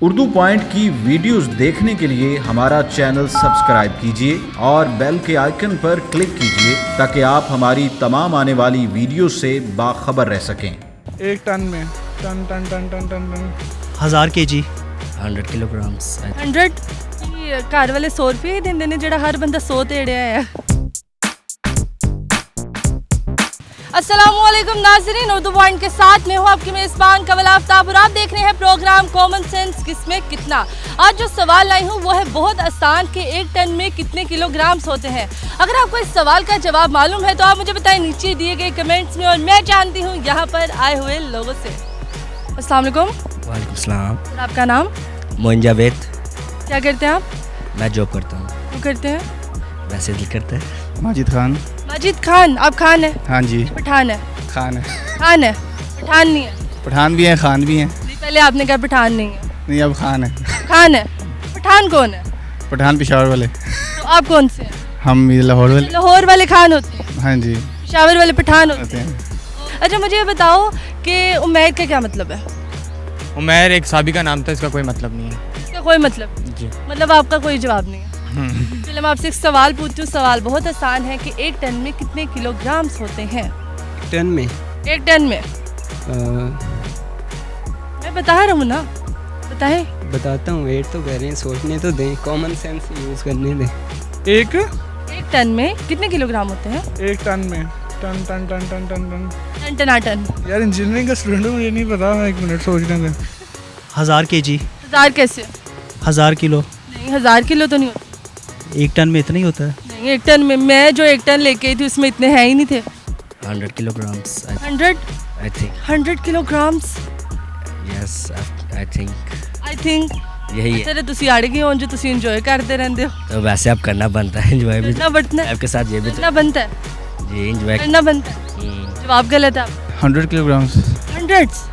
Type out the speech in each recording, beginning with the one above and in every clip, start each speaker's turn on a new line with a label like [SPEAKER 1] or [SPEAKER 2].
[SPEAKER 1] Urdu point की videos देखने के लिए हमारा चैनल सब्सक्राइब कीजिए और बेल के आइकन पर क्लिक कीजिए ताकि आप हमारी तमाम आने वाली वीडियो से बाखबर रह सकें।
[SPEAKER 2] 1 टन में ton ton ton ton ton ton
[SPEAKER 3] 1000 kg
[SPEAKER 4] 100 kilograms
[SPEAKER 5] 100 घर वाले 100 रुपये ही देंगे ने जेड़ा हर बंदा 100 तेड़िया है। अस्सलामुअलैकुम नाज़रीन, उर्दू पॉइंट के साथ में हूँ आपकी मेज़बान कमल आफ्ताब और आप देख रहे हैं प्रोग्राम कॉमन सेंस किसमें कितना। आज जो सवाल लाई हूँ वो है बहुत आसान कि 1 टन में कितने किलोग्राम्स होते हैं। अगर आपको इस सवाल का जवाब मालूम है तो आप मुझे बताएं नीचे दिए गए कमेंट्स में और मैं जानती हूँ यहाँ पर आए हुए लोगों से। अस्सलाम वालेकुम।
[SPEAKER 4] वालेकुम सलाम।
[SPEAKER 5] आपका नाम?
[SPEAKER 4] मोइन जावेद।
[SPEAKER 5] क्या करते हैं आप?
[SPEAKER 4] मैं जॉब करता हूँ।
[SPEAKER 5] क्यों करते हैं?
[SPEAKER 4] वैसे दिल करता है।
[SPEAKER 2] माजिद खान।
[SPEAKER 5] माजिद खान। आप खान है?
[SPEAKER 2] हाँ जी।
[SPEAKER 5] पठान है?
[SPEAKER 2] खान है।
[SPEAKER 5] खान है, पठान नहीं है।
[SPEAKER 2] पठान भी हैं, खान भी हैं।
[SPEAKER 5] पहले आपने कहा पठान नहीं है।
[SPEAKER 2] नहीं, अब खान है।
[SPEAKER 5] खान है। पठान कौन है?
[SPEAKER 2] पठान पेशावर वाले।
[SPEAKER 5] तो आप कौन से हैं?
[SPEAKER 2] हम लाहौर वाले।
[SPEAKER 5] लाहौर वाले खान होते हैं,
[SPEAKER 2] हाँ जी।
[SPEAKER 5] पेशावर वाले पठान होते हैं।
[SPEAKER 2] हैं।
[SPEAKER 5] अच्छा मुझे ये बताओ कि उमैर का क्या मतलब है?
[SPEAKER 6] उमैर एक साबिका नाम था, इसका कोई मतलब नहीं है।
[SPEAKER 5] इसका कोई मतलब
[SPEAKER 6] जी।
[SPEAKER 5] मतलब आपका कोई जवाब नहीं है। चलो मैं आपसे एक सवाल पूछती हूँ। सवाल बहुत आसान है कि 1 टन में कितने किलोग्राम्स होते हैं?
[SPEAKER 7] टन में
[SPEAKER 5] 1 टन में मैं बता रहा हूँ ना, बताएं।
[SPEAKER 7] बताता हूँ। वेट तो कर रहे हैं, सोचने तो दें, कॉमन सेंस यूज़ करने दें।
[SPEAKER 2] 1
[SPEAKER 5] टन में कितने किलोग्राम होते हैं?
[SPEAKER 2] 1 टन में ton ton ton ton ton ton
[SPEAKER 5] टन टनाटन।
[SPEAKER 2] यार इंजीनियरिंग का स्टूडेंट हूँ, मुझे नहीं पता। मैं 1 मिनट सोचने दें।
[SPEAKER 3] 1000 kg
[SPEAKER 5] 1000 कैसे?
[SPEAKER 3] 1000 किलो
[SPEAKER 5] नहीं 1000 किलो तो नहीं होता।
[SPEAKER 3] 1 टन में इतना ही होता है।
[SPEAKER 5] नहीं 1 टन में मैं जो 1 टन लेके आई थी उसमें इतने हैं ही नहीं थे।
[SPEAKER 4] 100 kilograms
[SPEAKER 5] 100
[SPEAKER 4] I think
[SPEAKER 5] 100 kilograms
[SPEAKER 4] yes I think
[SPEAKER 5] I think
[SPEAKER 4] यही है।
[SPEAKER 5] तेरे तुसी आड़ गए हो जो तुसी एंजॉय करते रहंदे हो।
[SPEAKER 4] तो वैसे अब करना बनता है एंजॉय भी।
[SPEAKER 5] करना बनता है।
[SPEAKER 4] आपके साथ ये भी
[SPEAKER 5] करना बनता है।
[SPEAKER 4] जी एंजॉय।
[SPEAKER 5] करना बनता है। जवाब गलत है आपका।
[SPEAKER 2] 100 किलोग्राम्स
[SPEAKER 5] 100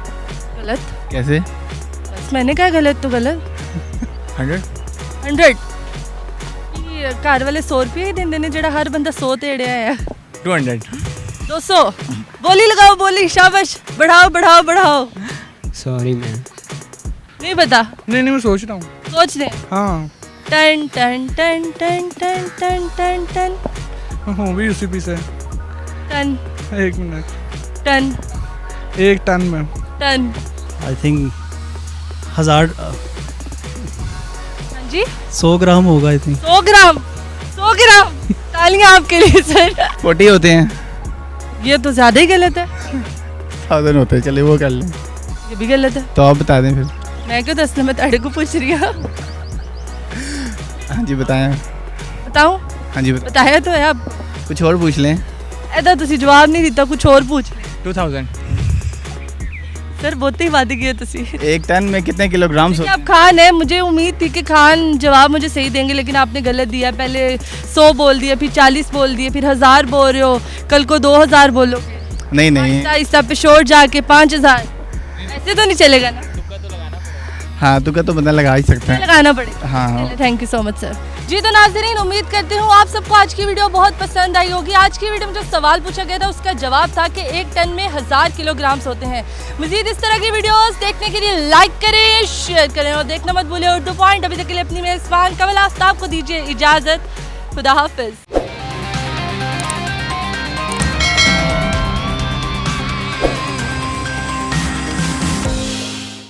[SPEAKER 5] गलत।
[SPEAKER 2] कैसे?
[SPEAKER 5] बस मैंने कहा गलत तो गलत।
[SPEAKER 2] 100
[SPEAKER 5] ये घर वाले 100 रुपये ही देंगे ने जेड़ा हर बंदा 100 तेड़िया है।
[SPEAKER 6] 200
[SPEAKER 5] 200 बोली लगाओ, बोली शाबाश, बढ़ाओ बढ़ाओ बढ़ाओ।
[SPEAKER 7] Sorry ma'am.
[SPEAKER 5] नहीं पता?
[SPEAKER 2] नहीं मैं सोच रहा हूँ।
[SPEAKER 5] सोच दे।
[SPEAKER 2] हाँ
[SPEAKER 5] ton ton ton ton ton ton ton ton
[SPEAKER 2] हूँ भी उसी पीछे।
[SPEAKER 5] टन
[SPEAKER 2] 1 मिनट।
[SPEAKER 5] टन
[SPEAKER 2] 1 टन में
[SPEAKER 5] टन।
[SPEAKER 3] आई थिंक 1000
[SPEAKER 5] हाँ जी
[SPEAKER 3] 100 ग्राम होगा आई थिंक।
[SPEAKER 5] 100 ग्राम। 100 ग्राम तालियां आपके लिए सर।
[SPEAKER 2] 40 होते हैं।
[SPEAKER 5] ये तो ज्यादा ही गलत है।
[SPEAKER 2] 1000 होते हैं। चलिए वो कर लें।
[SPEAKER 5] ये भी गलत है।
[SPEAKER 2] तो आप बता दें फिर।
[SPEAKER 5] मैं क्यों दसना, मैं तेरे को पूछ रही हूँ।
[SPEAKER 2] हाँ जी बताएं।
[SPEAKER 5] बताऊं?
[SPEAKER 2] हाँ जी
[SPEAKER 5] बताया तो है। अब
[SPEAKER 2] कुछ और पूछ लें।
[SPEAKER 5] ऐसा तुसी जवाब नहीं दिता, कुछ और पूछ ले।
[SPEAKER 6] 2000
[SPEAKER 5] सर बहुत ही वादे किए तुसी।
[SPEAKER 2] 1 टन में कितने किलोग्राम्स
[SPEAKER 5] देखिए, आप खान है, मुझे उम्मीद थी कि खान जवाब मुझे सही देंगे लेकिन आपने गलत दिया। पहले 100 बोल दिया, फिर 40 बोल दिए, फिर 1000 बोल रहे हो, कल को 2000 बोलोगे।
[SPEAKER 2] नहीं
[SPEAKER 5] आहिस्ता पे शोर जाके 5000। ऐसे तो नहीं चलेगा ना।
[SPEAKER 2] हाँ तुक्का तो बंदा लगा ही सकता है।
[SPEAKER 5] लगाना पड़ेगा।
[SPEAKER 2] हाँ
[SPEAKER 5] thank you so much sir. जी तो नाज़रीन, उम्मीद करती हूँ आप सबको आज की वीडियो बहुत पसंद आई होगी। आज की वीडियो में जो सवाल पूछा गया था उसका जवाब था कि 1 टन में 1000 किलोग्राम्स होते हैं। मजीद इस तरह की वीडियोस देखने के लिए लाइक करें, शेयर करें और देखना मत भूलिए उर्दू पॉइंट। अभी तक के लिए अपनी मेज़बान कमल आफ्ताब को दीजिए इजाज़त। खुदा हाफिज़।